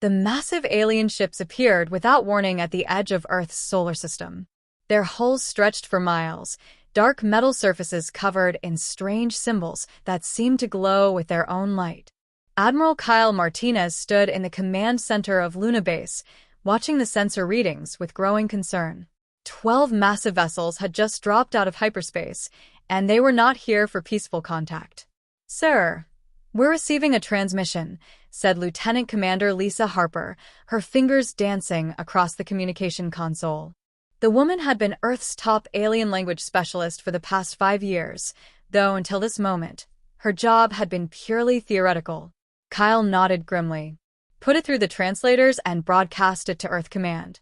The massive alien ships appeared without warning at the edge of Earth's solar system. Their hulls stretched for miles, dark metal surfaces covered in strange symbols that seemed to glow with their own light. Admiral Kyle Martinez stood in the command center of Luna Base, watching the sensor readings with growing concern. 12 massive vessels had just dropped out of hyperspace, and they were not here for peaceful contact. "Sir, we're receiving a transmission," said Lieutenant Commander Lisa Harper, her fingers dancing across the communication console. The woman had been Earth's top alien language specialist for the past 5 years, though until this moment, her job had been purely theoretical. Kyle nodded grimly. "Put it through the translators and broadcast it to Earth Command."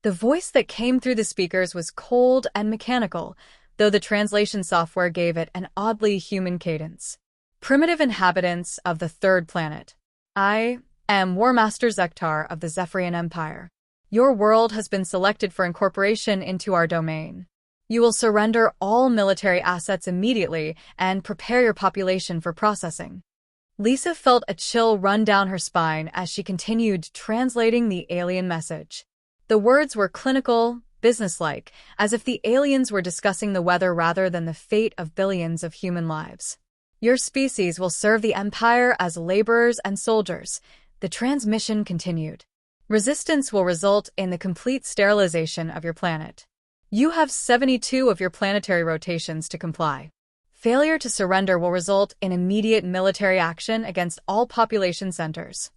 The voice that came through the speakers was cold and mechanical, though the translation software gave it an oddly human cadence. "Primitive inhabitants of the third planet. I am War Master Zektar of the Zephyrian Empire. Your world has been selected for incorporation into our domain. You will surrender all military assets immediately and prepare your population for processing." Lisa felt a chill run down her spine as she continued translating the alien message. The words were clinical, businesslike, as if the aliens were discussing the weather rather than the fate of billions of human lives. "Your species will serve the Empire as laborers and soldiers," the transmission continued. "Resistance will result in the complete sterilization of your planet. You have 72 of your planetary rotations to comply. Failure to surrender will result in immediate military action against all population centers."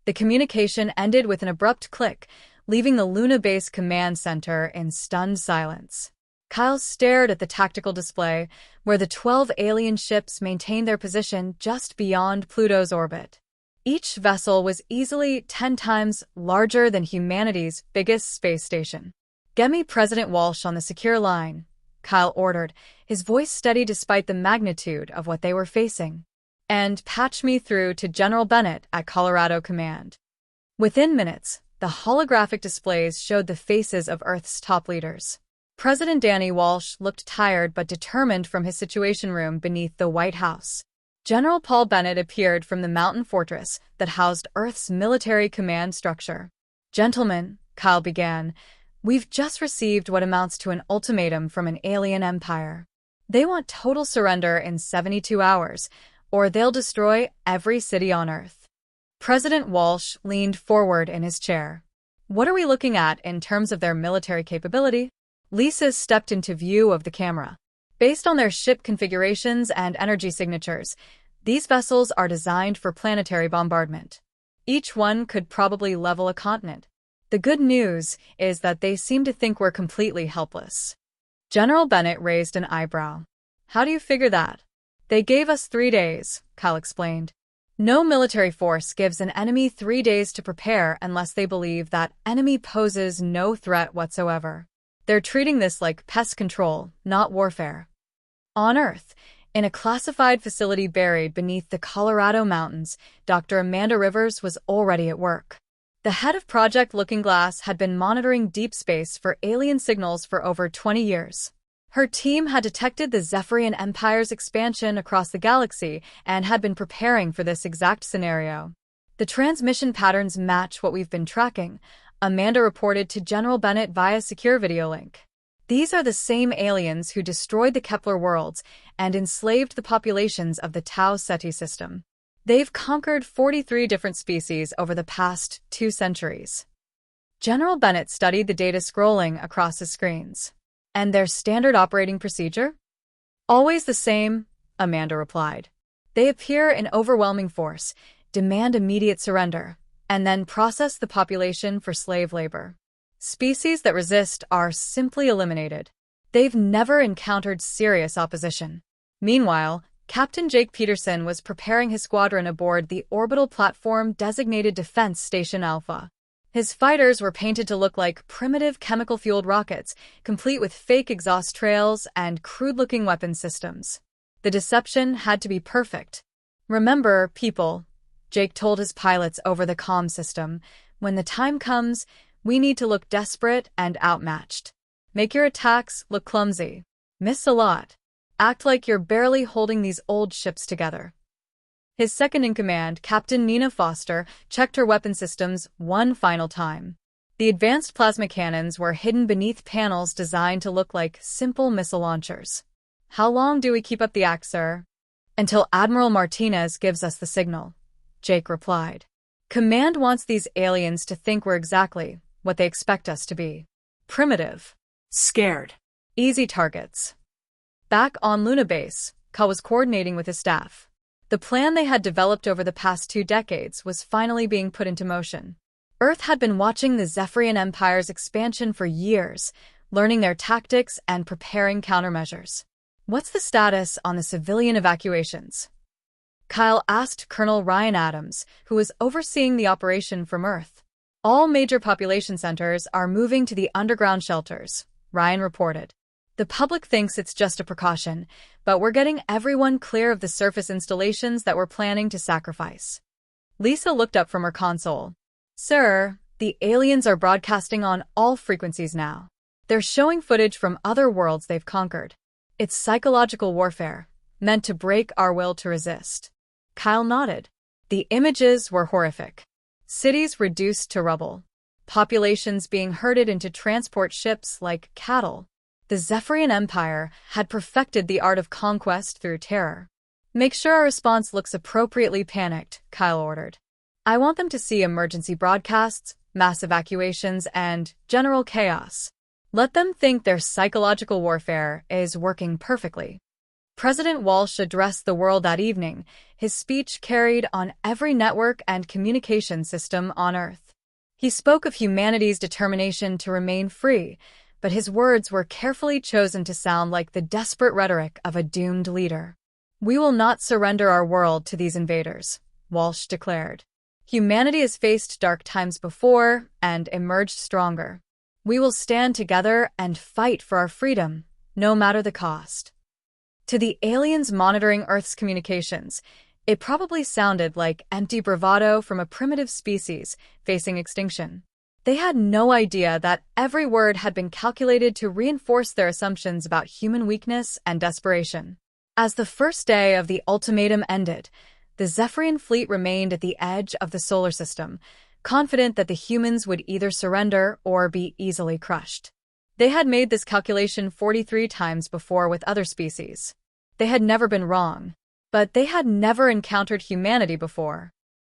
The communication ended with an abrupt click, leaving the Luna Base command center in stunned silence. Kyle stared at the tactical display, where the 12 alien ships maintained their position just beyond Pluto's orbit. Each vessel was easily 10 times larger than humanity's biggest space station. "Get me President Walsh on the secure line," Kyle ordered, his voice steady despite the magnitude of what they were facing. "And patch me through to General Bennett at Colorado Command." Within minutes, the holographic displays showed the faces of Earth's top leaders. President Danny Walsh looked tired but determined from his Situation Room beneath the White House. General Paul Bennett appeared from the mountain fortress that housed Earth's military command structure. "Gentlemen," Kyle began, "we've just received what amounts to an ultimatum from an alien empire. They want total surrender in 72 hours, or they'll destroy every city on Earth." President Walsh leaned forward in his chair. "What are we looking at in terms of their military capability?" Lisa stepped into view of the camera. "Based on their ship configurations and energy signatures, these vessels are designed for planetary bombardment. Each one could probably level a continent. The good news is that they seem to think we're completely helpless." General Bennett raised an eyebrow. "How do you figure that?" "They gave us 3 days," Kyle explained. "No military force gives an enemy 3 days to prepare unless they believe that enemy poses no threat whatsoever. They're treating this like pest control, not warfare." On Earth, in a classified facility buried beneath the Colorado mountains, Dr. Amanda Rivers was already at work. The head of Project Looking Glass had been monitoring deep space for alien signals for over 20 years. Her team had detected the Zephyrian Empire's expansion across the galaxy and had been preparing for this exact scenario. "The transmission patterns match what we've been tracking," Amanda reported to General Bennett via secure video link. "These are the same aliens who destroyed the Kepler worlds and enslaved the populations of the Tau Ceti system. They've conquered 43 different species over the past 2 centuries." General Bennett studied the data scrolling across his screens. "And their standard operating procedure?" "Always the same," Amanda replied. "They appear in overwhelming force, demand immediate surrender, and then process the population for slave labor. Species that resist are simply eliminated. They've never encountered serious opposition." Meanwhile, Captain Jake Peterson was preparing his squadron aboard the orbital platform designated Defense Station Alpha. His fighters were painted to look like primitive chemical-fueled rockets, complete with fake exhaust trails and crude-looking weapon systems. The deception had to be perfect. "Remember, people," Jake told his pilots over the comm system, "when the time comes, we need to look desperate and outmatched. Make your attacks look clumsy. Miss a lot. Act like you're barely holding these old ships together." His second-in-command, Captain Nina Foster, checked her weapon systems one final time. The advanced plasma cannons were hidden beneath panels designed to look like simple missile launchers. "How long do we keep up the act, sir?" "Until Admiral Martinez gives us the signal," Jake replied. "Command wants these aliens to think we're exactly what they expect us to be. Primitive. Scared. Easy targets." Back on Luna Base, Ka was coordinating with his staff. The plan they had developed over the past 2 decades was finally being put into motion. Earth had been watching the Zephyrian Empire's expansion for years, learning their tactics and preparing countermeasures. "What's the status on the civilian evacuations?" Kyle asked Colonel Ryan Adams, who was overseeing the operation from Earth. "All major population centers are moving to the underground shelters," Ryan reported. "The public thinks it's just a precaution, but we're getting everyone clear of the surface installations that we're planning to sacrifice." Lisa looked up from her console. "Sir, the aliens are broadcasting on all frequencies now. They're showing footage from other worlds they've conquered. It's psychological warfare, meant to break our will to resist." Kyle nodded. The images were horrific. Cities reduced to rubble. Populations being herded into transport ships like cattle. The Zephyrian Empire had perfected the art of conquest through terror. "Make sure our response looks appropriately panicked," Kyle ordered. "I want them to see emergency broadcasts, mass evacuations, and general chaos. Let them think their psychological warfare is working perfectly." President Walsh addressed the world that evening, his speech carried on every network and communication system on Earth. He spoke of humanity's determination to remain free, but his words were carefully chosen to sound like the desperate rhetoric of a doomed leader. "We will not surrender our world to these invaders," Walsh declared. "Humanity has faced dark times before and emerged stronger. We will stand together and fight for our freedom, no matter the cost." To the aliens monitoring Earth's communications, it probably sounded like empty bravado from a primitive species facing extinction. They had no idea that every word had been calculated to reinforce their assumptions about human weakness and desperation. As the first day of the ultimatum ended, the Zephyrian fleet remained at the edge of the solar system, confident that the humans would either surrender or be easily crushed. They had made this calculation 43 times before with other species. They had never been wrong, but they had never encountered humanity before.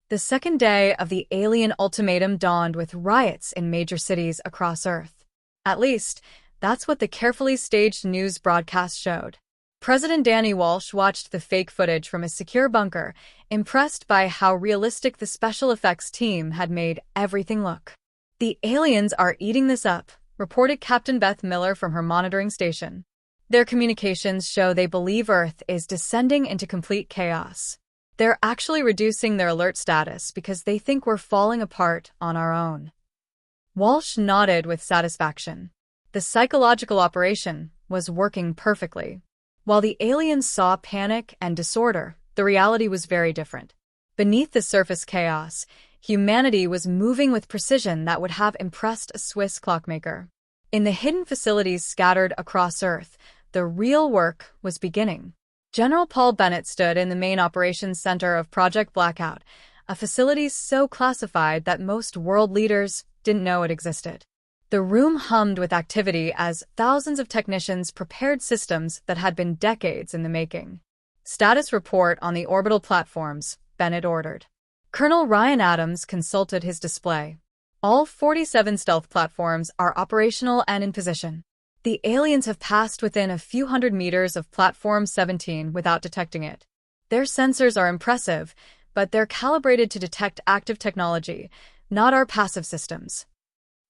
The second day of the alien ultimatum dawned with riots in major cities across Earth. At least, that's what the carefully staged news broadcast showed. President Danny Walsh watched the fake footage from his secure bunker, impressed by how realistic the special effects team had made everything look. "The aliens are eating this up," reported Captain Beth Miller from her monitoring station. "Their communications show they believe Earth is descending into complete chaos. They're actually reducing their alert status because they think we're falling apart on our own." Walsh nodded with satisfaction. The psychological operation was working perfectly. While the aliens saw panic and disorder, the reality was very different. Beneath the surface chaos, humanity was moving with precision that would have impressed a Swiss clockmaker. In the hidden facilities scattered across Earth, the real work was beginning. General Paul Bennett stood in the main operations center of Project Blackout, a facility so classified that most world leaders didn't know it existed. The room hummed with activity as thousands of technicians prepared systems that had been decades in the making. "Status report on the orbital platforms," Bennett ordered. Colonel Ryan Adams consulted his display. "All 47 stealth platforms are operational and in position. The aliens have passed within a few hundred meters of Platform 17 without detecting it. Their sensors are impressive, but they're calibrated to detect active technology, not our passive systems."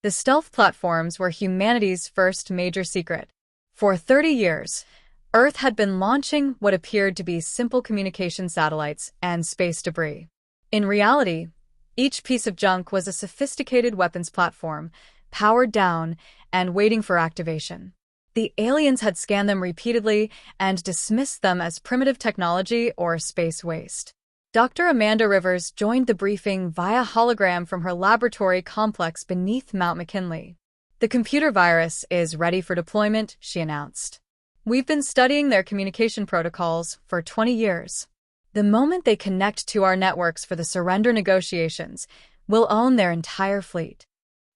The stealth platforms were humanity's first major secret. For 30 years, Earth had been launching what appeared to be simple communication satellites and space debris. In reality, each piece of junk was a sophisticated weapons platform, powered down and waiting for activation. The aliens had scanned them repeatedly and dismissed them as primitive technology or space waste. Dr. Amanda Rivers joined the briefing via hologram from her laboratory complex beneath Mount McKinley. "The computer virus is ready for deployment," she announced. "We've been studying their communication protocols for 20 years. The moment they connect to our networks for the surrender negotiations, we'll own their entire fleet.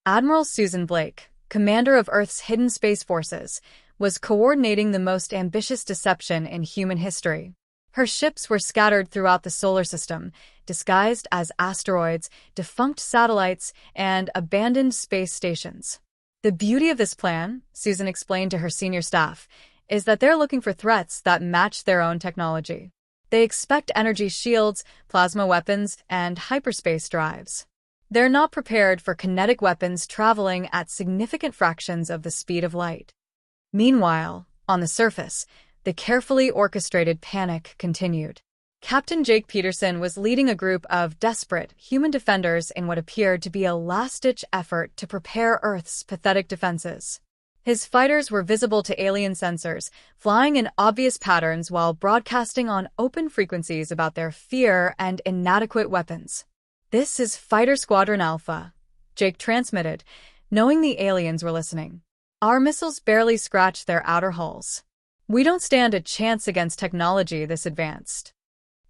Admiral Susan Blake, commander of Earth's hidden space forces, was coordinating the most ambitious deception in human history. Her ships were scattered throughout the solar system, disguised as asteroids, defunct satellites, and abandoned space stations. The beauty of this plan, Susan explained to her senior staff, is that they're looking for threats that match their own technology. They expect energy shields, plasma weapons, and hyperspace drives. They're not prepared for kinetic weapons traveling at significant fractions of the speed of light. Meanwhile, on the surface, the carefully orchestrated panic continued. Captain Jake Peterson was leading a group of desperate human defenders in what appeared to be a last-ditch effort to prepare Earth's pathetic defenses. His fighters were visible to alien sensors, flying in obvious patterns while broadcasting on open frequencies about their fear and inadequate weapons. "This is Fighter Squadron Alpha," Jake transmitted, knowing the aliens were listening. "Our missiles barely scratch their outer hulls. We don't stand a chance against technology this advanced."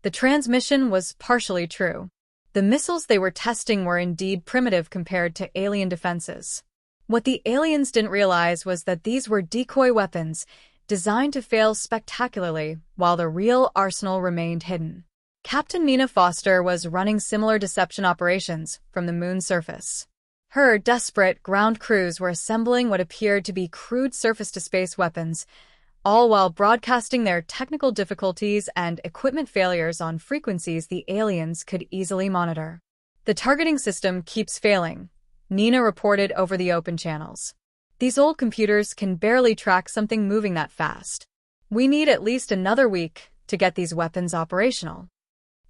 The transmission was partially true. The missiles they were testing were indeed primitive compared to alien defenses. What the aliens didn't realize was that these were decoy weapons, designed to fail spectacularly while the real arsenal remained hidden. Captain Nina Foster was running similar deception operations from the moon's surface. Her desperate ground crews were assembling what appeared to be crude surface-to-space weapons, all while broadcasting their technical difficulties and equipment failures on frequencies the aliens could easily monitor. "The targeting system keeps failing," Nina reported over the open channels. "These old computers can barely track something moving that fast. We need at least another week to get these weapons operational."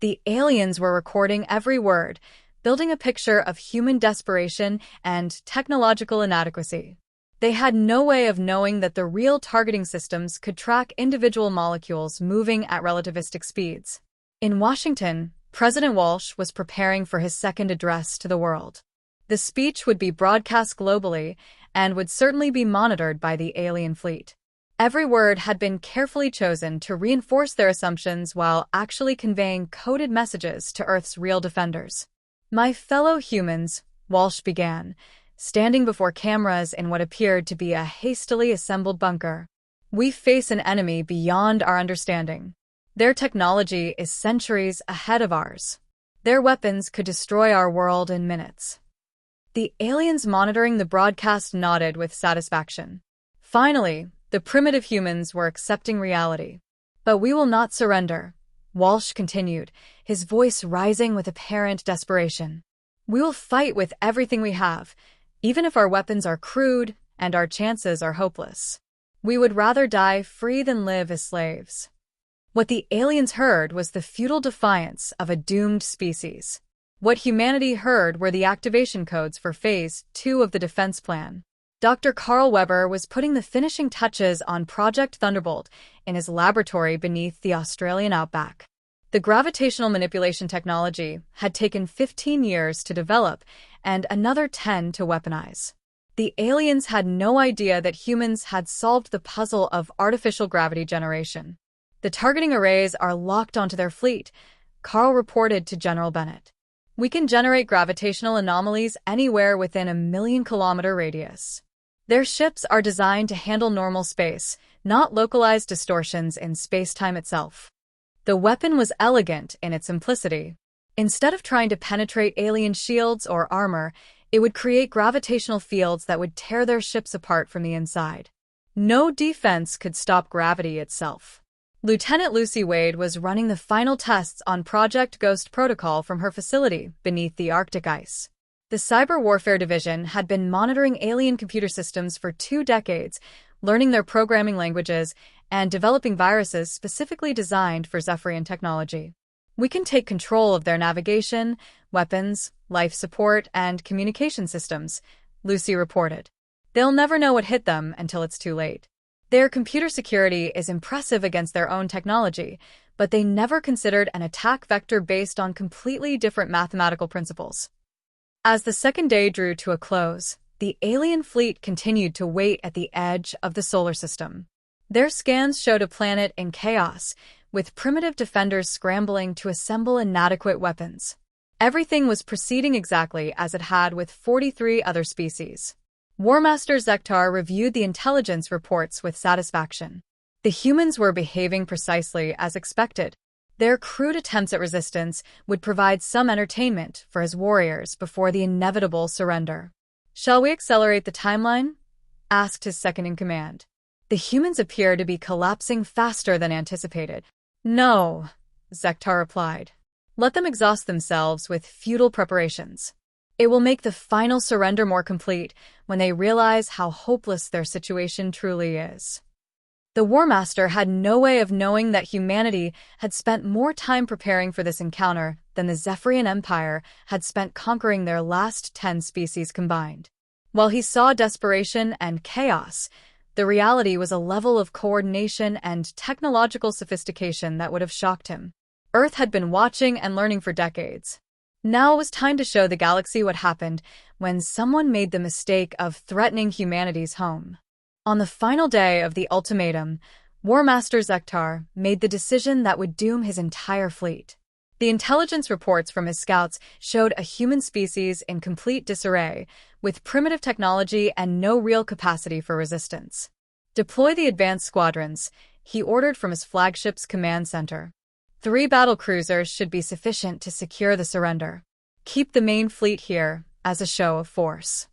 The aliens were recording every word, building a picture of human desperation and technological inadequacy. They had no way of knowing that the real targeting systems could track individual molecules moving at relativistic speeds. In Washington, President Walsh was preparing for his second address to the world. The speech would be broadcast globally and would certainly be monitored by the alien fleet. Every word had been carefully chosen to reinforce their assumptions while actually conveying coded messages to Earth's real defenders. "My fellow humans," Walsh began, standing before cameras in what appeared to be a hastily assembled bunker. "We face an enemy beyond our understanding. Their technology is centuries ahead of ours. Their weapons could destroy our world in minutes." The aliens monitoring the broadcast nodded with satisfaction. Finally, the primitive humans were accepting reality. "But we will not surrender," Walsh continued, his voice rising with apparent desperation. "We will fight with everything we have, even if our weapons are crude and our chances are hopeless. We would rather die free than live as slaves." What the aliens heard was the futile defiance of a doomed species. What humanity heard were the activation codes for Phase 2 of the defense plan. Dr. Carl Weber was putting the finishing touches on Project Thunderbolt in his laboratory beneath the Australian outback. The gravitational manipulation technology had taken 15 years to develop and another 10 to weaponize. The aliens had no idea that humans had solved the puzzle of artificial gravity generation. "The targeting arrays are locked onto their fleet," Carl reported to General Bennett. "We can generate gravitational anomalies anywhere within a 1,000,000-kilometer radius. Their ships are designed to handle normal space, not localized distortions in space-time itself." The weapon was elegant in its simplicity. Instead of trying to penetrate alien shields or armor, it would create gravitational fields that would tear their ships apart from the inside. No defense could stop gravity itself. Lieutenant Lucy Wade was running the final tests on Project Ghost Protocol from her facility beneath the Arctic ice. The Cyber Warfare Division had been monitoring alien computer systems for 2 decades, learning their programming languages, and developing viruses specifically designed for Zephyrian technology. "We can take control of their navigation, weapons, life support, and communication systems," Lucy reported. "They'll never know what hit them until it's too late." Their computer security is impressive against their own technology, but they never considered an attack vector based on completely different mathematical principles. As the second day drew to a close, the alien fleet continued to wait at the edge of the solar system. Their scans showed a planet in chaos, with primitive defenders scrambling to assemble inadequate weapons. Everything was proceeding exactly as it had with 43 other species. War Master Zektar reviewed the intelligence reports with satisfaction. The humans were behaving precisely as expected. Their crude attempts at resistance would provide some entertainment for his warriors before the inevitable surrender. "Shall we accelerate the timeline?" asked his second-in-command. The humans appeared to be collapsing faster than anticipated. "No," Zektar replied. "Let them exhaust themselves with futile preparations. It will make the final surrender more complete when they realize how hopeless their situation truly is." The War Master had no way of knowing that humanity had spent more time preparing for this encounter than the Zephyrian Empire had spent conquering their last 10 species combined. While he saw desperation and chaos, the reality was a level of coordination and technological sophistication that would have shocked him. Earth had been watching and learning for decades. Now it was time to show the galaxy what happened when someone made the mistake of threatening humanity's home. On the final day of the ultimatum, War Master Zektar made the decision that would doom his entire fleet. The intelligence reports from his scouts showed a human species in complete disarray, with primitive technology and no real capacity for resistance. "Deploy the advanced squadrons," he ordered from his flagship's command center. 3 battle cruisers should be sufficient to secure the surrender. "Keep the main fleet here as a show of force."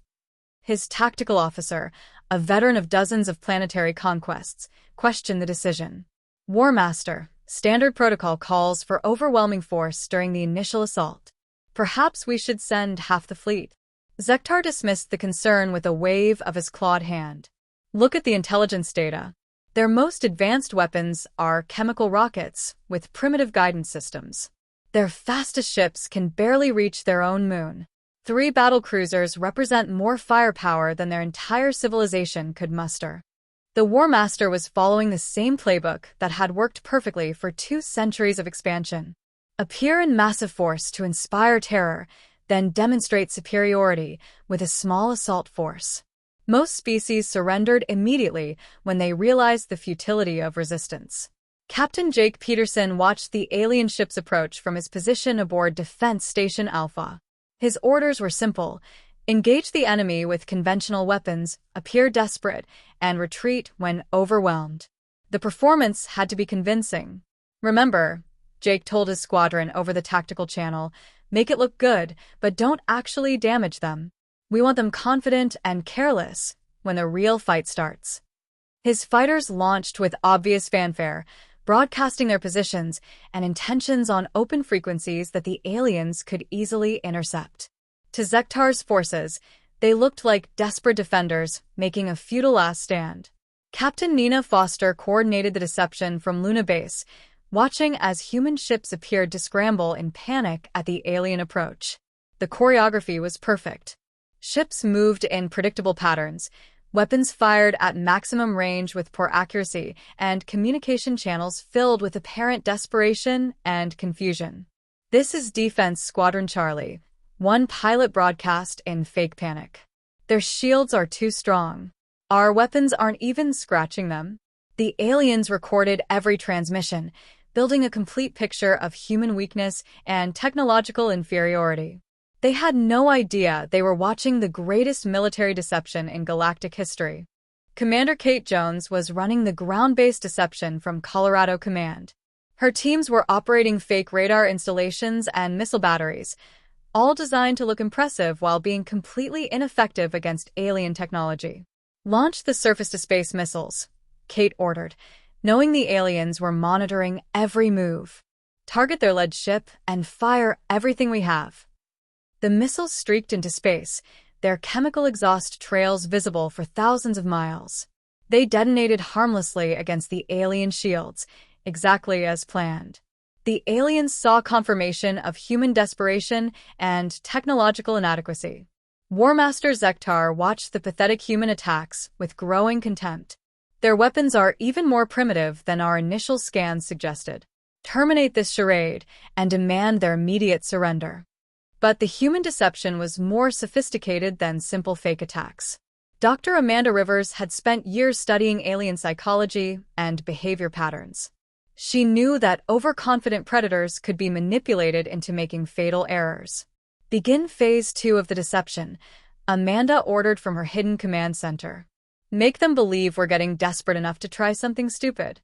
His tactical officer, a veteran of dozens of planetary conquests, questioned the decision. "War Master, standard protocol calls for overwhelming force during the initial assault. Perhaps we should send half the fleet." Zektar dismissed the concern with a wave of his clawed hand. "Look at the intelligence data. Their most advanced weapons are chemical rockets with primitive guidance systems. Their fastest ships can barely reach their own moon. 3 battle cruisers represent more firepower than their entire civilization could muster." The War Master was following the same playbook that had worked perfectly for 2 centuries of expansion. Appear in massive force to inspire terror, then demonstrate superiority with a small assault force. Most species surrendered immediately when they realized the futility of resistance. Captain Jake Peterson watched the alien ship's approach from his position aboard Defense Station Alpha. His orders were simple: engage the enemy with conventional weapons, appear desperate, and retreat when overwhelmed. The performance had to be convincing. "Remember," Jake told his squadron over the tactical channel, "make it look good, but don't actually damage them. We want them confident and careless when the real fight starts." His fighters launched with obvious fanfare, broadcasting their positions and intentions on open frequencies that the aliens could easily intercept. To Zektar's forces, they looked like desperate defenders making a futile last stand. Captain Nina Foster coordinated the deception from Luna Base, watching as human ships appeared to scramble in panic at the alien approach. The choreography was perfect. Ships moved in predictable patterns, weapons fired at maximum range with poor accuracy, and communication channels filled with apparent desperation and confusion. "This is Defense Squadron Charlie," one pilot broadcast in fake panic. "Their shields are too strong. Our weapons aren't even scratching them." The aliens recorded every transmission, building a complete picture of human weakness and technological inferiority. They had no idea they were watching the greatest military deception in galactic history. Commander Kate Jones was running the ground-based deception from Colorado Command. Her teams were operating fake radar installations and missile batteries, all designed to look impressive while being completely ineffective against alien technology. "Launch the surface-to-space missiles," Kate ordered, knowing the aliens were monitoring every move. "Target their lead ship and fire everything we have." The missiles streaked into space, their chemical exhaust trails visible for thousands of miles. They detonated harmlessly against the alien shields, exactly as planned. The aliens saw confirmation of human desperation and technological inadequacy. War Master Zektar watched the pathetic human attacks with growing contempt. "Their weapons are even more primitive than our initial scans suggested. Terminate this charade and demand their immediate surrender." But the human deception was more sophisticated than simple fake attacks. Dr. Amanda Rivers had spent years studying alien psychology and behavior patterns. She knew that overconfident predators could be manipulated into making fatal errors. Begin Phase 2 of the deception, Amanda ordered from her hidden command center. Make them believe we're getting desperate enough to try something stupid.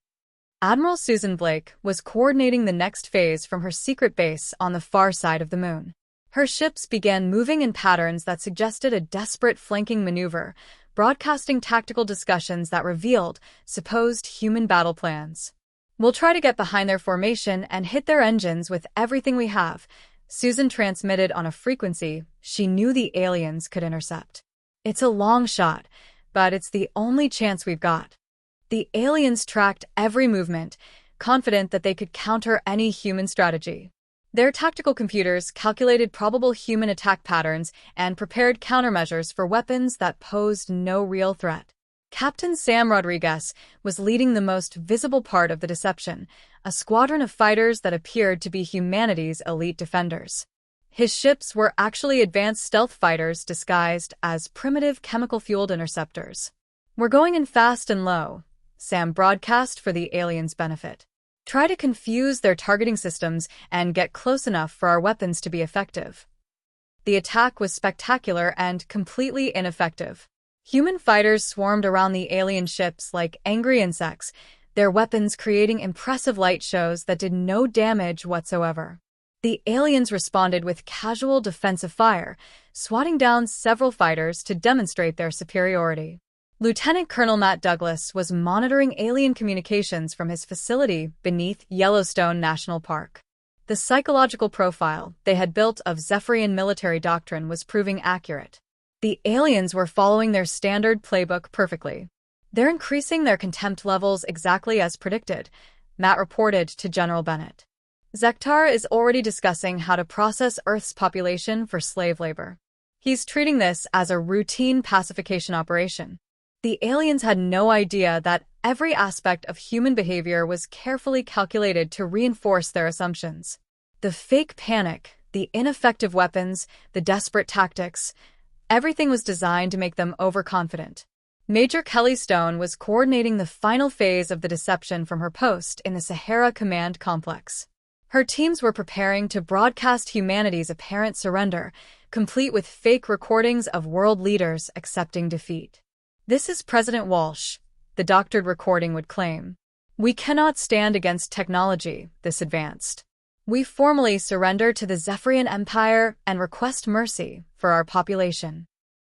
Admiral Susan Blake was coordinating the next phase from her secret base on the far side of the moon. Her ships began moving in patterns that suggested a desperate flanking maneuver, broadcasting tactical discussions that revealed supposed human battle plans. We'll try to get behind their formation and hit their engines with everything we have, Susan transmitted on a frequency she knew the aliens could intercept. It's a long shot, but it's the only chance we've got. The aliens tracked every movement, confident that they could counter any human strategy. Their tactical computers calculated probable human attack patterns and prepared countermeasures for weapons that posed no real threat. Captain Sam Rodriguez was leading the most visible part of the deception, a squadron of fighters that appeared to be humanity's elite defenders. His ships were actually advanced stealth fighters disguised as primitive chemical-fueled interceptors. We're going in fast and low, Sam broadcast for the aliens' benefit. Try to confuse their targeting systems and get close enough for our weapons to be effective. The attack was spectacular and completely ineffective. Human fighters swarmed around the alien ships like angry insects, their weapons creating impressive light shows that did no damage whatsoever. The aliens responded with casual defensive fire, swatting down several fighters to demonstrate their superiority. Lieutenant Colonel Matt Douglas was monitoring alien communications from his facility beneath Yellowstone National Park. The psychological profile they had built of Zephyrian military doctrine was proving accurate. The aliens were following their standard playbook perfectly. They're increasing their contempt levels exactly as predicted, Matt reported to General Bennett. Zektar is already discussing how to process Earth's population for slave labor. He's treating this as a routine pacification operation. The aliens had no idea that every aspect of human behavior was carefully calculated to reinforce their assumptions. The fake panic, the ineffective weapons, the desperate tactics, everything was designed to make them overconfident. Major Kelly Stone was coordinating the final phase of the deception from her post in the Sahara Command Complex. Her teams were preparing to broadcast humanity's apparent surrender, complete with fake recordings of world leaders accepting defeat. This is President Walsh, the doctored recording would claim. We cannot stand against technology this advanced. We formally surrender to the Zephyrian Empire and request mercy for our population.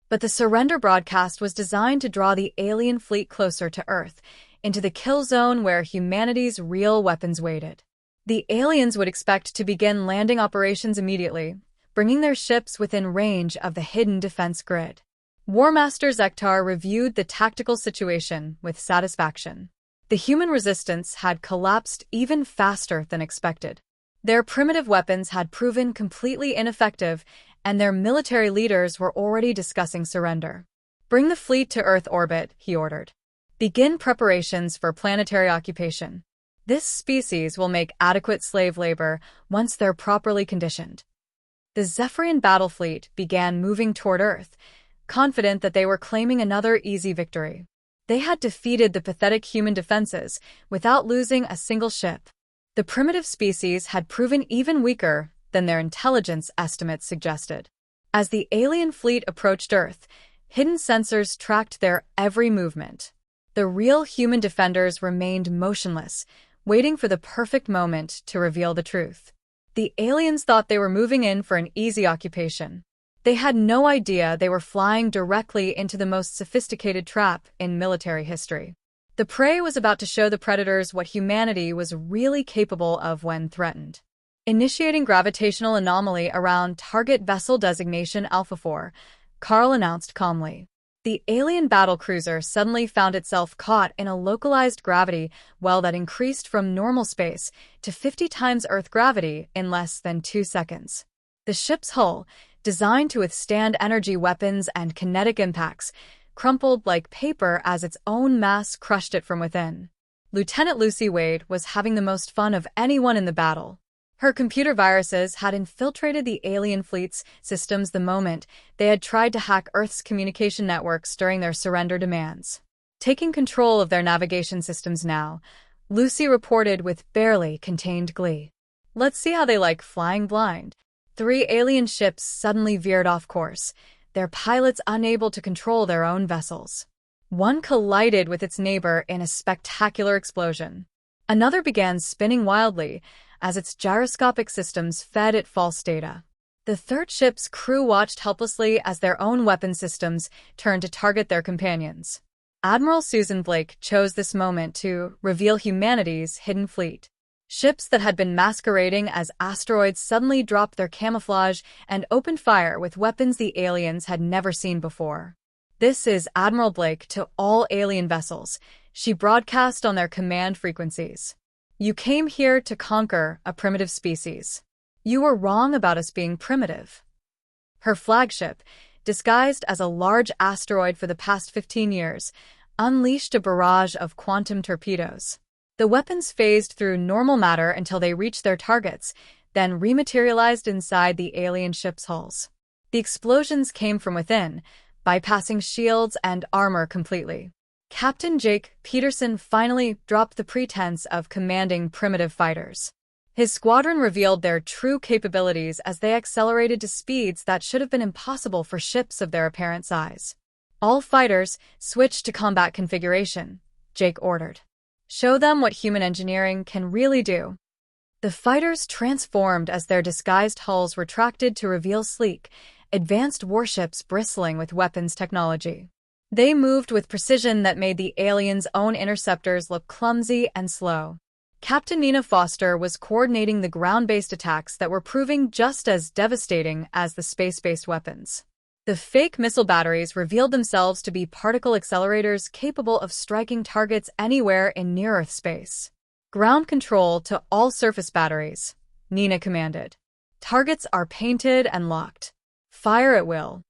But the surrender broadcast was designed to draw the alien fleet closer to Earth, into the kill zone where humanity's real weapons waited. The aliens would expect to begin landing operations immediately, bringing their ships within range of the hidden defense grid. War Master Zektar reviewed the tactical situation with satisfaction. The human resistance had collapsed even faster than expected. Their primitive weapons had proven completely ineffective, and their military leaders were already discussing surrender. Bring the fleet to Earth orbit, he ordered. Begin preparations for planetary occupation. This species will make adequate slave labor once they're properly conditioned. The Zephyrian battle fleet began moving toward Earth, confident that they were claiming another easy victory. They had defeated the pathetic human defenses without losing a single ship. The primitive species had proven even weaker than their intelligence estimates suggested. As the alien fleet approached Earth, hidden sensors tracked their every movement. The real human defenders remained motionless, waiting for the perfect moment to reveal the truth. The aliens thought they were moving in for an easy occupation. They had no idea they were flying directly into the most sophisticated trap in military history. The prey was about to show the predators what humanity was really capable of when threatened. Initiating gravitational anomaly around target vessel designation Alpha 4, Carl announced calmly. The alien battlecruiser suddenly found itself caught in a localized gravity well that increased from normal space to 50 times Earth gravity in less than 2 seconds. The ship's hull, designed to withstand energy weapons and kinetic impacts, crumpled like paper as its own mass crushed it from within. Lieutenant Lucy Wade was having the most fun of anyone in the battle. Her computer viruses had infiltrated the alien fleet's systems the moment they had tried to hack Earth's communication networks during their surrender demands. Taking control of their navigation systems now, Lucy reported with barely contained glee. Let's see how they like flying blind. 3 alien ships suddenly veered off course, their pilots unable to control their own vessels. One collided with its neighbor in a spectacular explosion. Another began spinning wildly as its gyroscopic systems fed it false data. The third ship's crew watched helplessly as their own weapon systems turned to target their companions. Admiral Susan Blake chose this moment to reveal humanity's hidden fleet. Ships that had been masquerading as asteroids suddenly dropped their camouflage and opened fire with weapons the aliens had never seen before. This is Admiral Blake to all alien vessels, she broadcast on their command frequencies. You came here to conquer a primitive species. You were wrong about us being primitive. Her flagship, disguised as a large asteroid for the past 15 years, unleashed a barrage of quantum torpedoes. The weapons phased through normal matter until they reached their targets, then rematerialized inside the alien ship's hulls. The explosions came from within, bypassing shields and armor completely. Captain Jake Peterson finally dropped the pretense of commanding primitive fighters. His squadron revealed their true capabilities as they accelerated to speeds that should have been impossible for ships of their apparent size. All fighters switched to combat configuration, Jake ordered. Show them what human engineering can really do. The fighters transformed as their disguised hulls retracted to reveal sleek, advanced warships bristling with weapons technology. They moved with precision that made the aliens' own interceptors look clumsy and slow. Captain Nina Foster was coordinating the ground-based attacks that were proving just as devastating as the space-based weapons. The fake missile batteries revealed themselves to be particle accelerators capable of striking targets anywhere in near-Earth space. Ground control to all surface batteries, Nina commanded. Targets are painted and locked. Fire at will.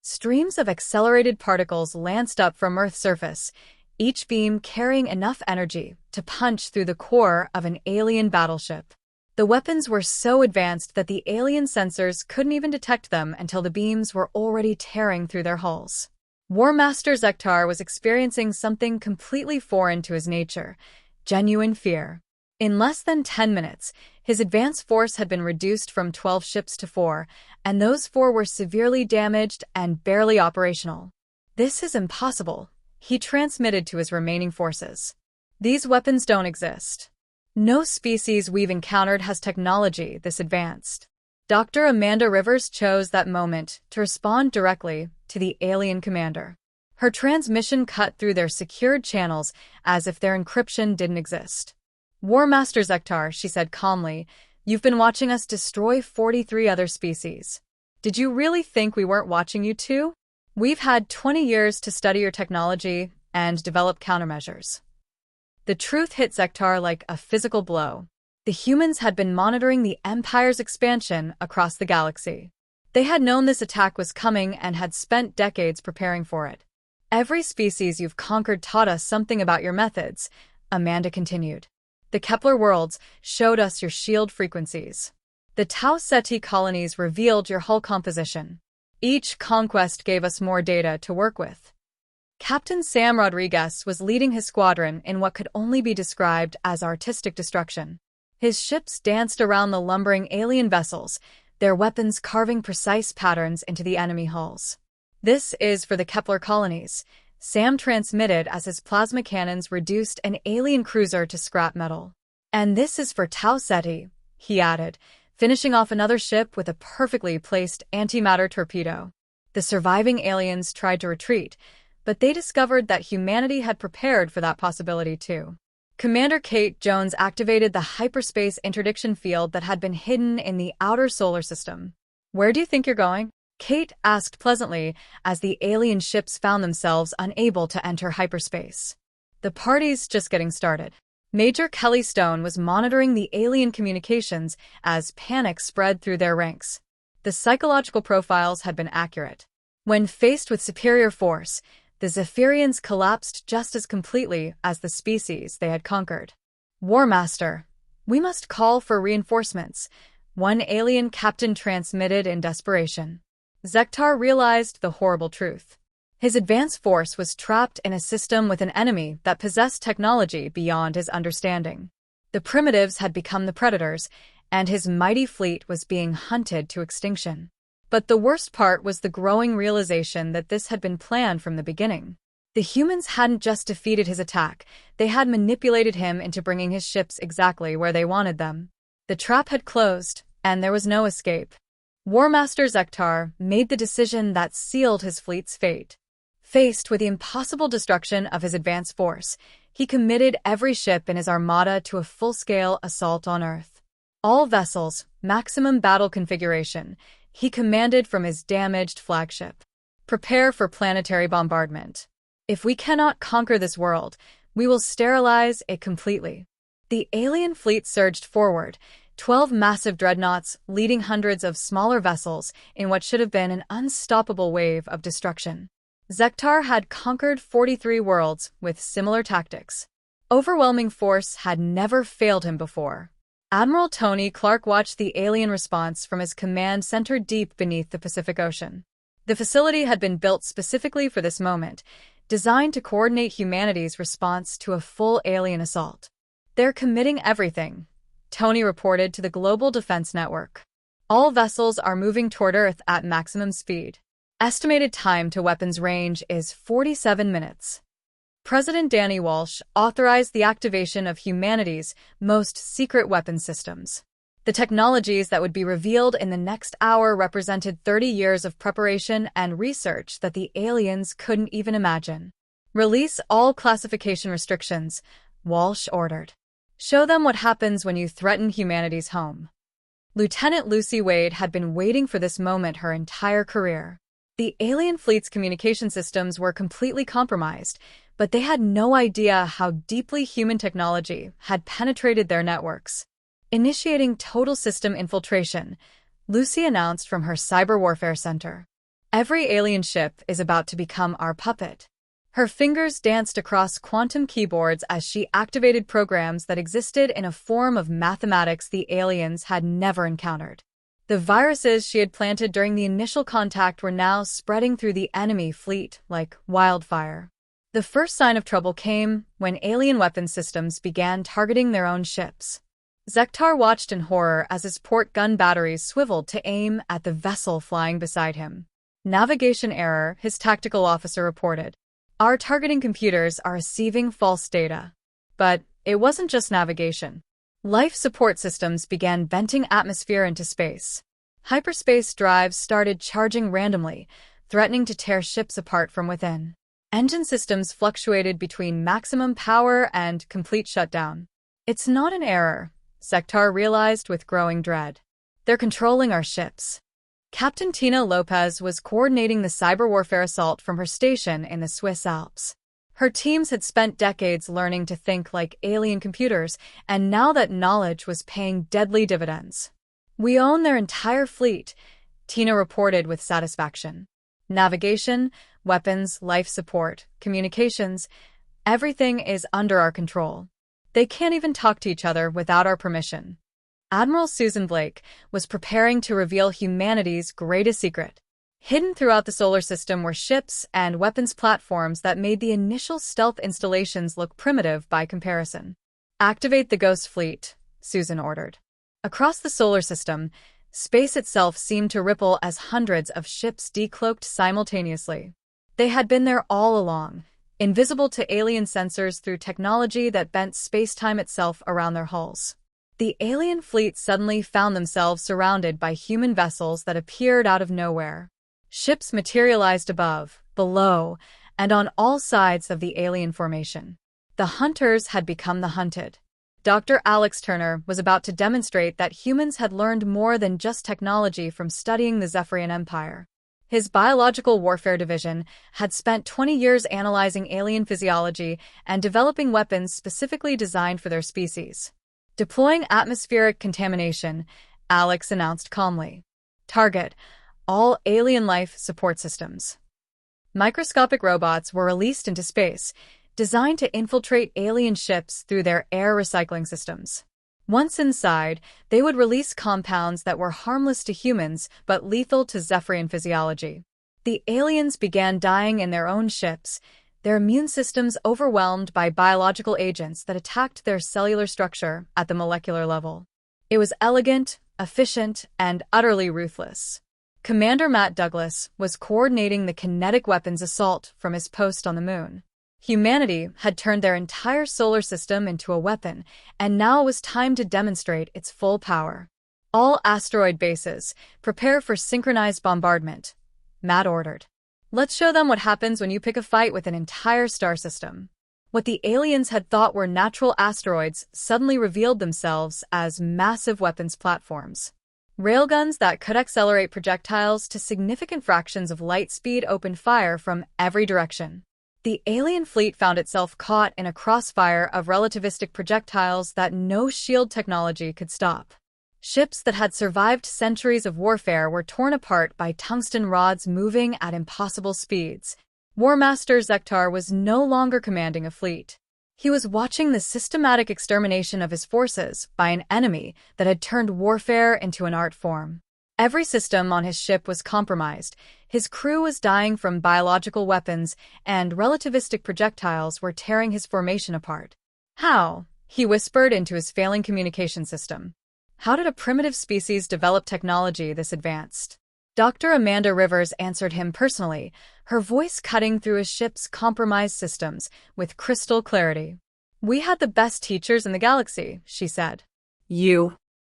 Streams of accelerated particles lanced up from Earth's surface, each beam carrying enough energy to punch through the core of an alien battleship. The weapons were so advanced that the alien sensors couldn't even detect them until the beams were already tearing through their hulls. War Master Zektar was experiencing something completely foreign to his nature, genuine fear. In less than 10 minutes, his advance force had been reduced from 12 ships to 4, and those 4 were severely damaged and barely operational. This is impossible, he transmitted to his remaining forces. These weapons don't exist. No species we've encountered has technology this advanced. Dr. Amanda Rivers chose that moment to respond directly to the alien commander. Her transmission cut through their secured channels as if their encryption didn't exist. War Master Zektar, she said calmly, you've been watching us destroy 43 other species. Did you really think we weren't watching you too? We've had 20 years to study your technology and develop countermeasures. The truth hit Zektar like a physical blow. The humans had been monitoring the Empire's expansion across the galaxy. They had known this attack was coming and had spent decades preparing for it. Every species you've conquered taught us something about your methods, Amanda continued. The Kepler worlds showed us your shield frequencies. The Tau Ceti colonies revealed your hull composition. Each conquest gave us more data to work with. Captain Sam Rodriguez was leading his squadron in what could only be described as artistic destruction. His ships danced around the lumbering alien vessels, their weapons carving precise patterns into the enemy hulls. This is for the Kepler colonies, Sam transmitted as his plasma cannons reduced an alien cruiser to scrap metal. And this is for Tau Ceti, he added, finishing off another ship with a perfectly placed antimatter torpedo. The surviving aliens tried to retreat, but they discovered that humanity had prepared for that possibility too. Commander Kate Jones activated the hyperspace interdiction field that had been hidden in the outer solar system. Where do you think you're going? Kate asked pleasantly as the alien ships found themselves unable to enter hyperspace. The party's just getting started. Major Kelly Stone was monitoring the alien communications as panic spread through their ranks. The psychological profiles had been accurate. When faced with superior force, the Zephyrians collapsed just as completely as the species they had conquered. War Master, we must call for reinforcements, one alien captain transmitted in desperation. Zektar realized the horrible truth. His advance force was trapped in a system with an enemy that possessed technology beyond his understanding. The primitives had become the predators, and his mighty fleet was being hunted to extinction. But the worst part was the growing realization that this had been planned from the beginning. The humans hadn't just defeated his attack, they had manipulated him into bringing his ships exactly where they wanted them. The trap had closed, and there was no escape. Warmaster Zektar made the decision that sealed his fleet's fate. Faced with the impossible destruction of his advance force, he committed every ship in his armada to a full-scale assault on Earth. All vessels, maximum battle configuration, he commanded from his damaged flagship. Prepare for planetary bombardment. If we cannot conquer this world, we will sterilize it completely. The alien fleet surged forward, 12 massive dreadnoughts leading hundreds of smaller vessels in what should have been an unstoppable wave of destruction. Zektar had conquered 43 worlds with similar tactics. Overwhelming force had never failed him before. Admiral Tony Clark watched the alien response from his command center deep beneath the Pacific Ocean. The facility had been built specifically for this moment, designed to coordinate humanity's response to a full alien assault. "They're committing everything," Tony reported to the Global Defense Network. "All vessels are moving toward Earth at maximum speed. Estimated time to weapons range is 47 minutes. President Danny Walsh authorized the activation of humanity's most secret weapon systems. The technologies that would be revealed in the next hour represented 30 years of preparation and research that the aliens couldn't even imagine. Release all classification restrictions, Walsh ordered. Show them what happens when you threaten humanity's home." Lieutenant Lucy Wade had been waiting for this moment her entire career. The alien fleet's communication systems were completely compromised, but they had no idea how deeply human technology had penetrated their networks. Initiating total system infiltration, Lucy announced from her cyber warfare center. "Every alien ship is about to become our puppet." Her fingers danced across quantum keyboards as she activated programs that existed in a form of mathematics the aliens had never encountered. The viruses she had planted during the initial contact were now spreading through the enemy fleet like wildfire. The first sign of trouble came when alien weapon systems began targeting their own ships. Zektar watched in horror as his port gun batteries swiveled to aim at the vessel flying beside him. "Navigation error," his tactical officer reported. "Our targeting computers are receiving false data." But it wasn't just navigation. Life support systems began venting atmosphere into space. Hyperspace drives started charging randomly, threatening to tear ships apart from within. Engine systems fluctuated between maximum power and complete shutdown. "It's not an error," Zektar realized with growing dread. "They're controlling our ships." Captain Tina Lopez was coordinating the cyber warfare assault from her station in the Swiss Alps. Her teams had spent decades learning to think like alien computers, and now that knowledge was paying deadly dividends. "We own their entire fleet," Tina reported with satisfaction. "Navigation, weapons, life support, communications, everything is under our control. They can't even talk to each other without our permission." Admiral Susan Blake was preparing to reveal humanity's greatest secret. Hidden throughout the solar system were ships and weapons platforms that made the initial stealth installations look primitive by comparison. "Activate the Ghost Fleet," Susan ordered. Across the solar system, space itself seemed to ripple as hundreds of ships decloaked simultaneously. They had been there all along, invisible to alien sensors through technology that bent space-time itself around their hulls. The alien fleet suddenly found themselves surrounded by human vessels that appeared out of nowhere. Ships materialized above, below, and on all sides of the alien formation. The hunters had become the hunted. Dr. Alex Turner was about to demonstrate that humans had learned more than just technology from studying the Zephyrian Empire. His biological warfare division had spent 20 years analyzing alien physiology and developing weapons specifically designed for their species. "Deploying atmospheric contamination," Alex announced calmly. "Target: all alien life support systems." Microscopic robots were released into space, designed to infiltrate alien ships through their air recycling systems. Once inside, they would release compounds that were harmless to humans but lethal to Zephyrian physiology. The aliens began dying in their own ships, their immune systems overwhelmed by biological agents that attacked their cellular structure at the molecular level. It was elegant, efficient, and utterly ruthless. Commander Matt Douglas was coordinating the kinetic weapons assault from his post on the moon. Humanity had turned their entire solar system into a weapon, and now it was time to demonstrate its full power. All asteroid bases, prepare for synchronized bombardment, Matt ordered. Let's show them what happens when you pick a fight with an entire star system. What the aliens had thought were natural asteroids suddenly revealed themselves as massive weapons platforms. Railguns that could accelerate projectiles to significant fractions of light speed opened fire from every direction. The alien fleet found itself caught in a crossfire of relativistic projectiles that no shield technology could stop. Ships that had survived centuries of warfare were torn apart by tungsten rods moving at impossible speeds. War Master Zektar was no longer commanding a fleet. He was watching the systematic extermination of his forces by an enemy that had turned warfare into an art form. Every system on his ship was compromised, his crew was dying from biological weapons, and relativistic projectiles were tearing his formation apart. How? He whispered into his failing communication system. How did a primitive species develop technology this advanced? Dr. Amanda Rivers answered him personally, her voice cutting through his ship's compromised systems with crystal clarity. We had the best teachers in the galaxy, she said.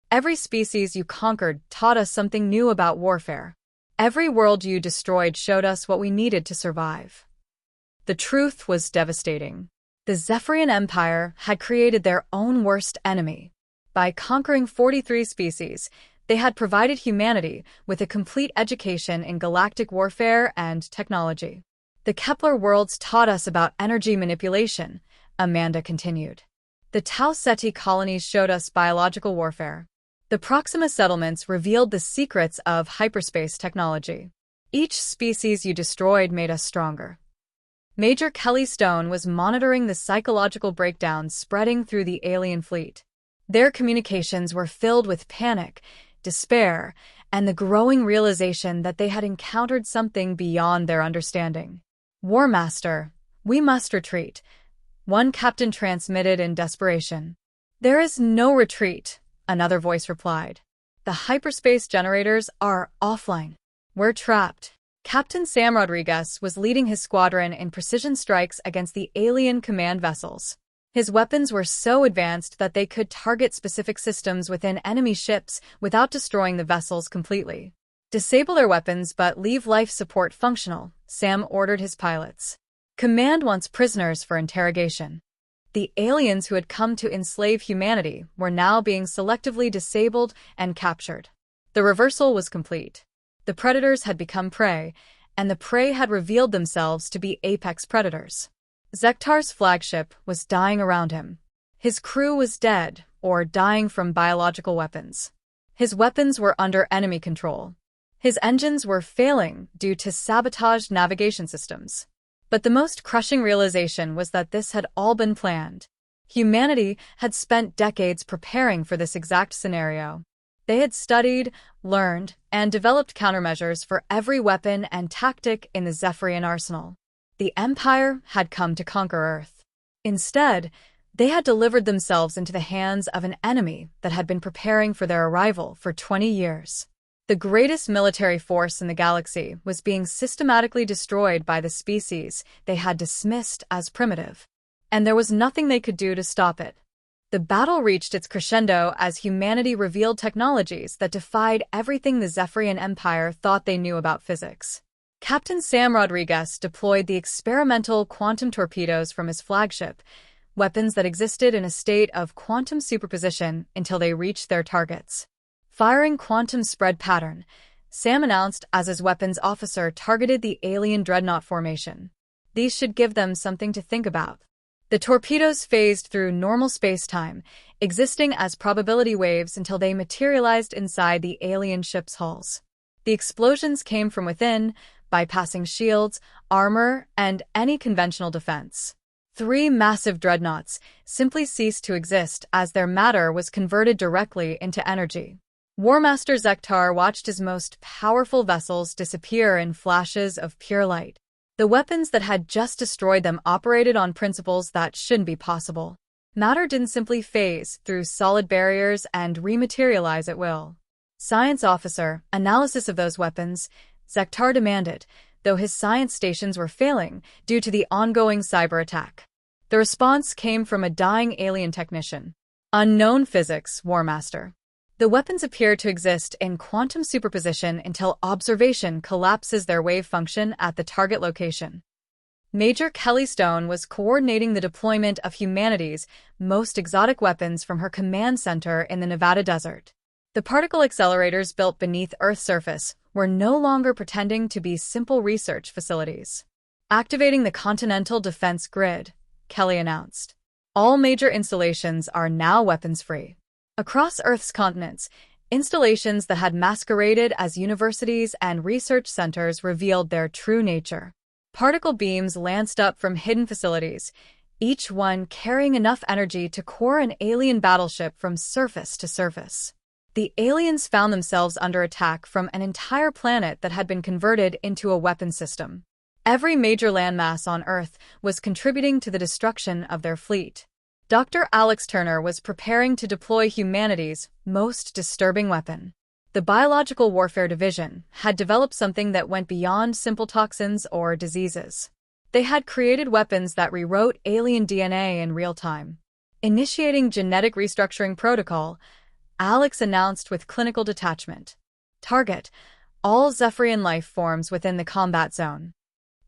Every species you conquered taught us something new about warfare. Every world you destroyed showed us what we needed to survive. The truth was devastating. The Zephyrian Empire had created their own worst enemy. By conquering 43 species, they had provided humanity with a complete education in galactic warfare and technology. The Kepler worlds taught us about energy manipulation, Amanda continued. The Tau Ceti colonies showed us biological warfare. The Proxima settlements revealed the secrets of hyperspace technology. Each species you destroyed made us stronger. Major Kelly Stone was monitoring the psychological breakdowns spreading through the alien fleet. Their communications were filled with panic, despair, and the growing realization that they had encountered something beyond their understanding. War Master, we must retreat, one captain transmitted in desperation. There is no retreat, another voice replied. The hyperspace generators are offline. We're trapped. Captain Sam Rodriguez was leading his squadron in precision strikes against the alien command vessels. His weapons were so advanced that they could target specific systems within enemy ships without destroying the vessels completely. Disable their weapons but leave life support functional, Sam ordered his pilots. Command wants prisoners for interrogation. The aliens who had come to enslave humanity were now being selectively disabled and captured. The reversal was complete. The predators had become prey, and the prey had revealed themselves to be apex predators. Zektar's flagship was dying around him. His crew was dead or dying from biological weapons. His weapons were under enemy control. His engines were failing due to sabotaged navigation systems. But the most crushing realization was that this had all been planned. Humanity had spent decades preparing for this exact scenario. They had studied, learned, and developed countermeasures for every weapon and tactic in the Zephyrian arsenal. The Empire had come to conquer Earth. Instead, they had delivered themselves into the hands of an enemy that had been preparing for their arrival for 20 years. The greatest military force in the galaxy was being systematically destroyed by the species they had dismissed as primitive, and there was nothing they could do to stop it. The battle reached its crescendo as humanity revealed technologies that defied everything the Zephyrian Empire thought they knew about physics. Captain Sam Rodriguez deployed the experimental quantum torpedoes from his flagship, weapons that existed in a state of quantum superposition until they reached their targets. Firing quantum spread pattern, Sam announced as his weapons officer targeted the alien dreadnought formation. These should give them something to think about. The torpedoes phased through normal space-time, existing as probability waves until they materialized inside the alien ship's hulls. The explosions came from within, bypassing shields, armor, and any conventional defense. 3 massive dreadnoughts simply ceased to exist as their matter was converted directly into energy. Warmaster Zektar watched his most powerful vessels disappear in flashes of pure light. The weapons that had just destroyed them operated on principles that shouldn't be possible. Matter didn't simply phase through solid barriers and rematerialize at will. Science officer, analysis of those weapons, Zektar demanded, though his science stations were failing due to the ongoing cyber attack. The response came from a dying alien technician. Unknown physics, Warmaster. The weapons appear to exist in quantum superposition until observation collapses their wave function at the target location. Major Kelly Stone was coordinating the deployment of humanity's most exotic weapons from her command center in the Nevada desert. The particle accelerators built beneath Earth's surface were no longer pretending to be simple research facilities. Activating the Continental Defense Grid, Kelly announced. All major installations are now weapons-free. Across Earth's continents, installations that had masqueraded as universities and research centers revealed their true nature. Particle beams lanced up from hidden facilities, each one carrying enough energy to core an alien battleship from surface to surface. The aliens found themselves under attack from an entire planet that had been converted into a weapon system. Every major landmass on Earth was contributing to the destruction of their fleet. Dr. Alex Turner was preparing to deploy humanity's most disturbing weapon. The Biological Warfare Division had developed something that went beyond simple toxins or diseases. They had created weapons that rewrote alien DNA in real time. Initiating genetic restructuring protocol, Alex announced with clinical detachment. Target: all Zephyrian life forms within the combat zone.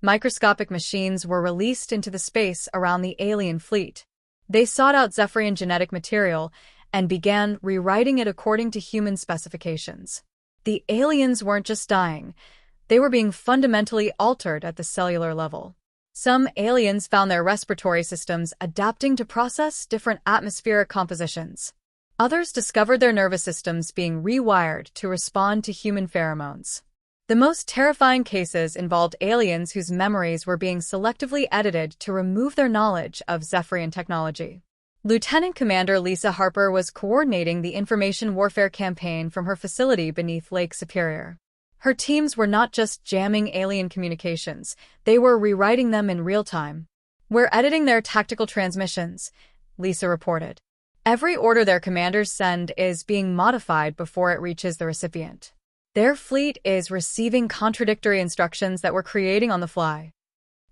Microscopic machines were released into the space around the alien fleet. They sought out Zephyrian genetic material and began rewriting it according to human specifications. The aliens weren't just dying, they were being fundamentally altered at the cellular level. Some aliens found their respiratory systems adapting to process different atmospheric compositions. Others discovered their nervous systems being rewired to respond to human pheromones. The most terrifying cases involved aliens whose memories were being selectively edited to remove their knowledge of Zephyrian technology. Lieutenant Commander Lisa Harper was coordinating the information warfare campaign from her facility beneath Lake Superior. Her teams were not just jamming alien communications, they were rewriting them in real time. "We're editing their tactical transmissions," Lisa reported. "Every order their commanders send is being modified before it reaches the recipient. Their fleet is receiving contradictory instructions that we're creating on the fly."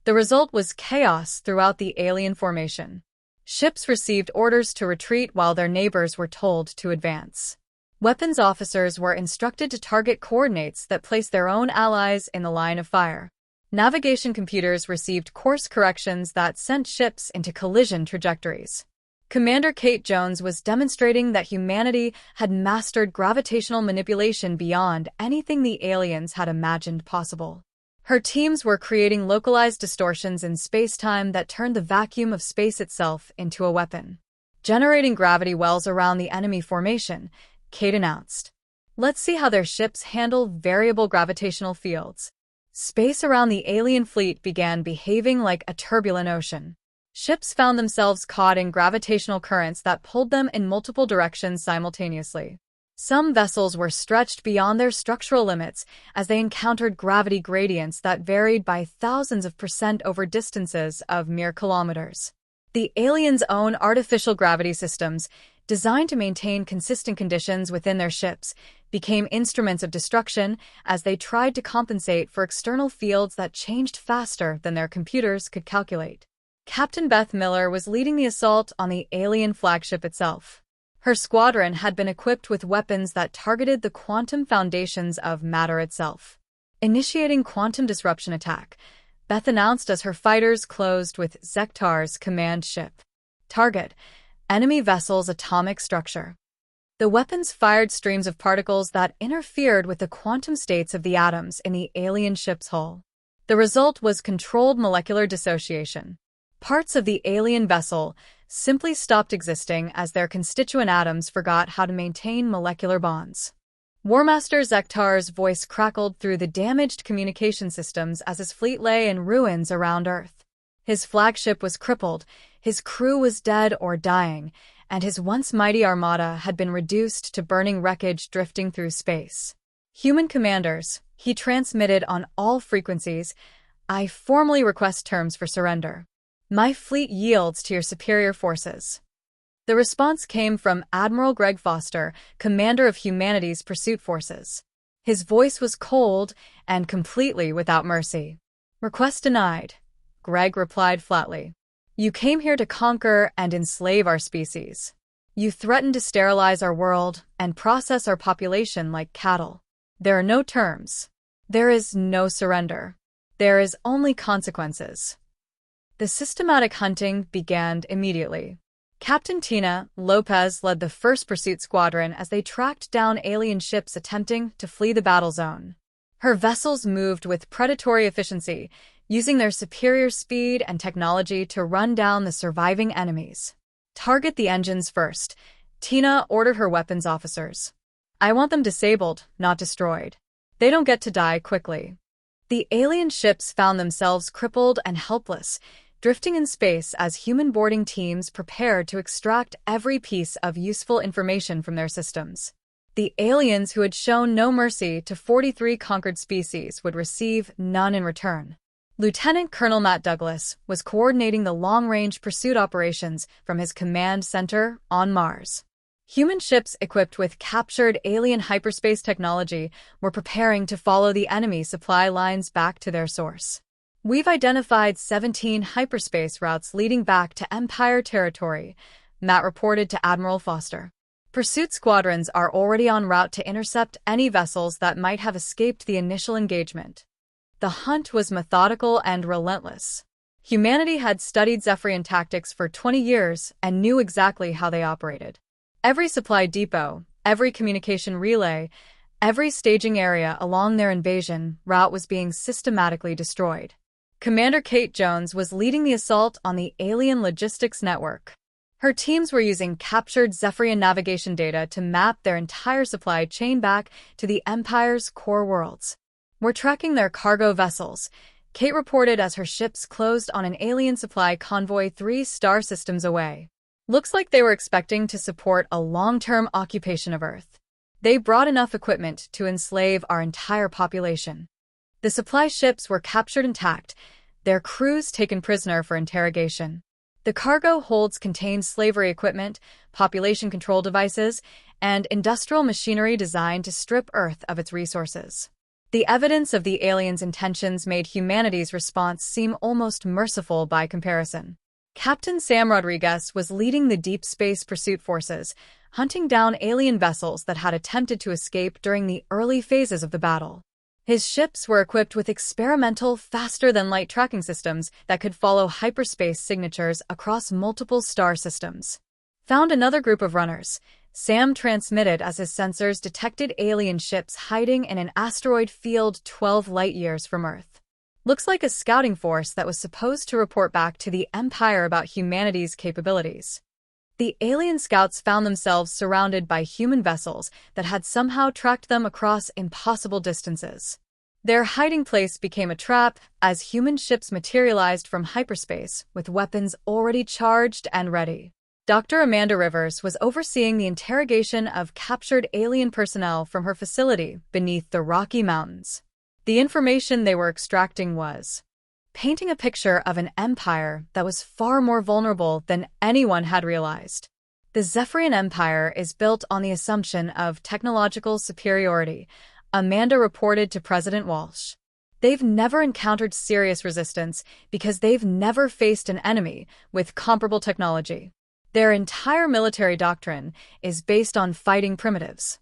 The result was chaos throughout the alien formation. Ships received orders to retreat while their neighbors were told to advance. Weapons officers were instructed to target coordinates that placed their own allies in the line of fire. Navigation computers received course corrections that sent ships into collision trajectories. Commander Kate Jones was demonstrating that humanity had mastered gravitational manipulation beyond anything the aliens had imagined possible. Her teams were creating localized distortions in space-time that turned the vacuum of space itself into a weapon. Generating gravity wells around the enemy formation, Kate announced. "Let's see how their ships handle variable gravitational fields." Space around the alien fleet began behaving like a turbulent ocean. Ships found themselves caught in gravitational currents that pulled them in multiple directions simultaneously. Some vessels were stretched beyond their structural limits as they encountered gravity gradients that varied by thousands of % over distances of mere kilometers. The aliens' own artificial gravity systems, designed to maintain consistent conditions within their ships, became instruments of destruction as they tried to compensate for external fields that changed faster than their computers could calculate. Captain Beth Miller was leading the assault on the alien flagship itself. Her squadron had been equipped with weapons that targeted the quantum foundations of matter itself. Initiating quantum disruption attack, Beth announced as her fighters closed with Zektar's command ship. Target: enemy vessel's atomic structure. The weapons fired streams of particles that interfered with the quantum states of the atoms in the alien ship's hull. The result was controlled molecular dissociation. Parts of the alien vessel simply stopped existing as their constituent atoms forgot how to maintain molecular bonds. Warmaster Zektar's voice crackled through the damaged communication systems as his fleet lay in ruins around Earth. His flagship was crippled, his crew was dead or dying, and his once mighty armada had been reduced to burning wreckage drifting through space. Human commanders, he transmitted on all frequencies, I formally request terms for surrender. My fleet yields to your superior forces. The response came from Admiral Greg Foster, commander of humanity's pursuit forces. His voice was cold and completely without mercy. Request denied, Greg replied flatly. You came here to conquer and enslave our species. You threatened to sterilize our world and process our population like cattle. There are no terms. There is no surrender. There is only consequences. The systematic hunting began immediately. Captain Tina Lopez led the first pursuit squadron as they tracked down alien ships attempting to flee the battle zone. Her vessels moved with predatory efficiency, using their superior speed and technology to run down the surviving enemies. Target the engines first, Tina ordered her weapons officers. I want them disabled, not destroyed. They don't get to die quickly. The alien ships found themselves crippled and helpless, drifting in space as human boarding teams prepared to extract every piece of useful information from their systems. The aliens who had shown no mercy to 43 conquered species would receive none in return. Lieutenant Colonel Matt Douglas was coordinating the long-range pursuit operations from his command center on Mars. Human ships equipped with captured alien hyperspace technology were preparing to follow the enemy supply lines back to their source. We've identified 17 hyperspace routes leading back to Empire territory, Matt reported to Admiral Foster. Pursuit squadrons are already en route to intercept any vessels that might have escaped the initial engagement. The hunt was methodical and relentless. Humanity had studied Zephyrian tactics for 20 years and knew exactly how they operated. Every supply depot, every communication relay, every staging area along their invasion route was being systematically destroyed. Commander Kate Jones was leading the assault on the alien logistics network. Her teams were using captured Zephyrian navigation data to map their entire supply chain back to the Empire's core worlds. We're tracking their cargo vessels, Kate reported as her ships closed on an alien supply convoy 3 star systems away. Looks like they were expecting to support a long-term occupation of Earth. They brought enough equipment to enslave our entire population. The supply ships were captured intact, their crews taken prisoner for interrogation. The cargo holds contained slavery equipment, population control devices, and industrial machinery designed to strip Earth of its resources. The evidence of the aliens' intentions made humanity's response seem almost merciful by comparison. Captain Sam Rodriguez was leading the deep space pursuit forces, hunting down alien vessels that had attempted to escape during the early phases of the battle. His ships were equipped with experimental, faster-than-light tracking systems that could follow hyperspace signatures across multiple star systems. Found another group of runners, Sam transmitted as his sensors detected alien ships hiding in an asteroid field 12 light-years from Earth. Looks like a scouting force that was supposed to report back to the Empire about humanity's capabilities. The alien scouts found themselves surrounded by human vessels that had somehow tracked them across impossible distances. Their hiding place became a trap as human ships materialized from hyperspace with weapons already charged and ready. Dr. Amanda Rivers was overseeing the interrogation of captured alien personnel from her facility beneath the Rocky Mountains. The information they were extracting was painting a picture of an empire that was far more vulnerable than anyone had realized. The Zephyrian Empire is built on the assumption of technological superiority, Amanda reported to President Walsh. They've never encountered serious resistance because they've never faced an enemy with comparable technology. Their entire military doctrine is based on fighting primitives.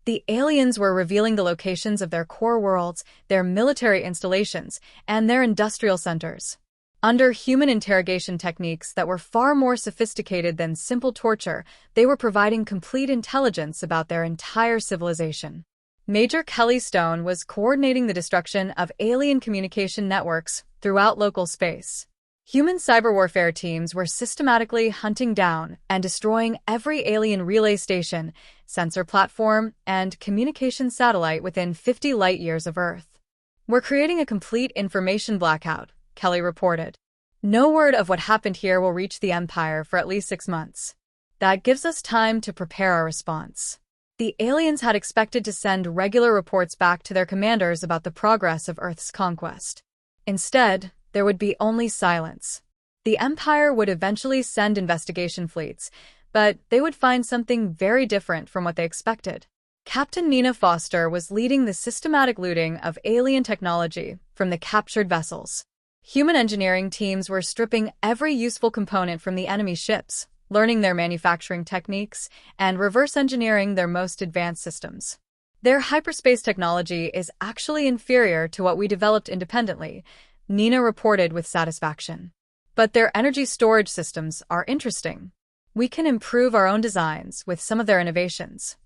The aliens were revealing the locations of their core worlds, their military installations, and their industrial centers. Under human interrogation techniques that were far more sophisticated than simple torture, they were providing complete intelligence about their entire civilization. Major Kelly Stone was coordinating the destruction of alien communication networks throughout local space. Human cyber warfare teams were systematically hunting down and destroying every alien relay station, sensor platform, and communication satellite within 50 light-years of Earth. We're creating a complete information blackout, Kelly reported. No word of what happened here will reach the Empire for at least 6 months. That gives us time to prepare our response. The aliens had expected to send regular reports back to their commanders about the progress of Earth's conquest. Instead, there would be only silence. The Empire would eventually send investigation fleets, but they would find something very different from what they expected. Captain Nina Foster was leading the systematic looting of alien technology from the captured vessels. Human engineering teams were stripping every useful component from the enemy ships, learning their manufacturing techniques, and reverse engineering their most advanced systems. Their hyperspace technology is actually inferior to what we developed independently, Nina reported with satisfaction. But their energy storage systems are interesting. We can improve our own designs with some of their innovations.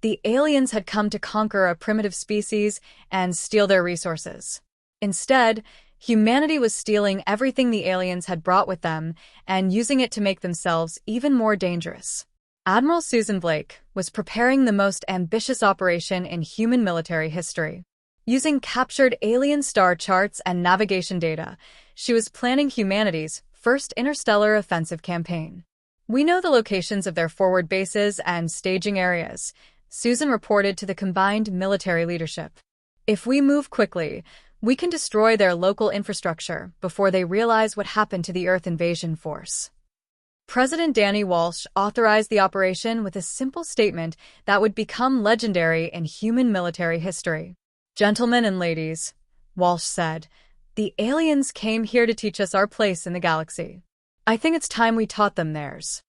The aliens had come to conquer a primitive species and steal their resources. Instead, humanity was stealing everything the aliens had brought with them and using it to make themselves even more dangerous. Admiral Susan Blake was preparing the most ambitious operation in human military history. Using captured alien star charts and navigation data, she was planning humanity's first interstellar offensive campaign. We know the locations of their forward bases and staging areas, Susan reported to the combined military leadership. If we move quickly, we can destroy their local infrastructure before they realize what happened to the Earth invasion force. President Danny Walsh authorized the operation with a simple statement that would become legendary in human military history. "Gentlemen and ladies," Walsh said, "the aliens came here to teach us our place in the galaxy. I think it's time we taught them theirs."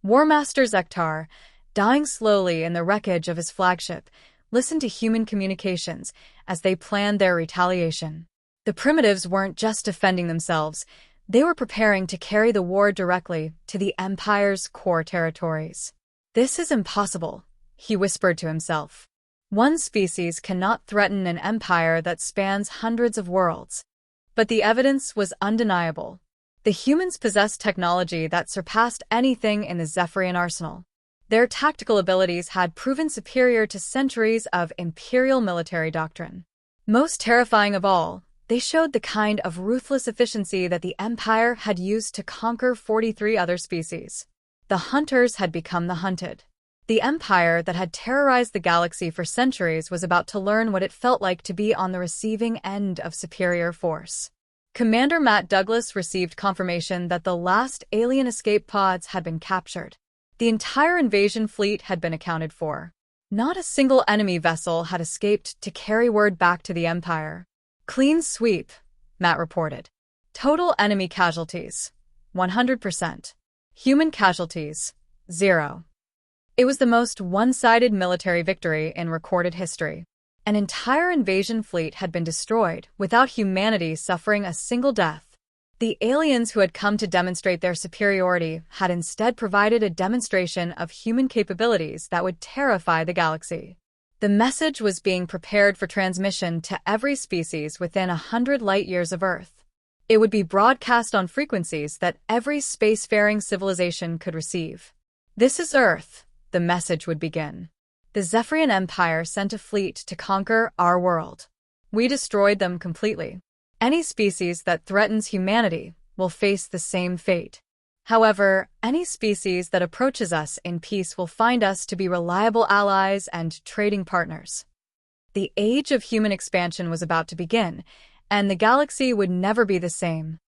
War Master Zektar, dying slowly in the wreckage of his flagship, listened to human communications as they planned their retaliation. The primitives weren't just defending themselves, they were preparing to carry the war directly to the Empire's core territories. "This is impossible," he whispered to himself. "One species cannot threaten an empire that spans hundreds of worlds." But the evidence was undeniable. The humans possessed technology that surpassed anything in the Zephyrian arsenal. Their tactical abilities had proven superior to centuries of imperial military doctrine. Most terrifying of all, they showed the kind of ruthless efficiency that the Empire had used to conquer 43 other species. The hunters had become the hunted. The Empire that had terrorized the galaxy for centuries was about to learn what it felt like to be on the receiving end of superior force. Commander Matt Douglas received confirmation that the last alien escape pods had been captured. The entire invasion fleet had been accounted for. Not a single enemy vessel had escaped to carry word back to the Empire. "Clean sweep," Matt reported. "Total enemy casualties, 100%. Human casualties, 0. It was the most one-sided military victory in recorded history. An entire invasion fleet had been destroyed without humanity suffering a single death. The aliens who had come to demonstrate their superiority had instead provided a demonstration of human capabilities that would terrify the galaxy. The message was being prepared for transmission to every species within 100 light-years of Earth. It would be broadcast on frequencies that every spacefaring civilization could receive. "This is Earth," the message would begin. "The Zephyrian Empire sent a fleet to conquer our world. We destroyed them completely. Any species that threatens humanity will face the same fate. However, any species that approaches us in peace will find us to be reliable allies and trading partners." The age of human expansion was about to begin, and the galaxy would never be the same.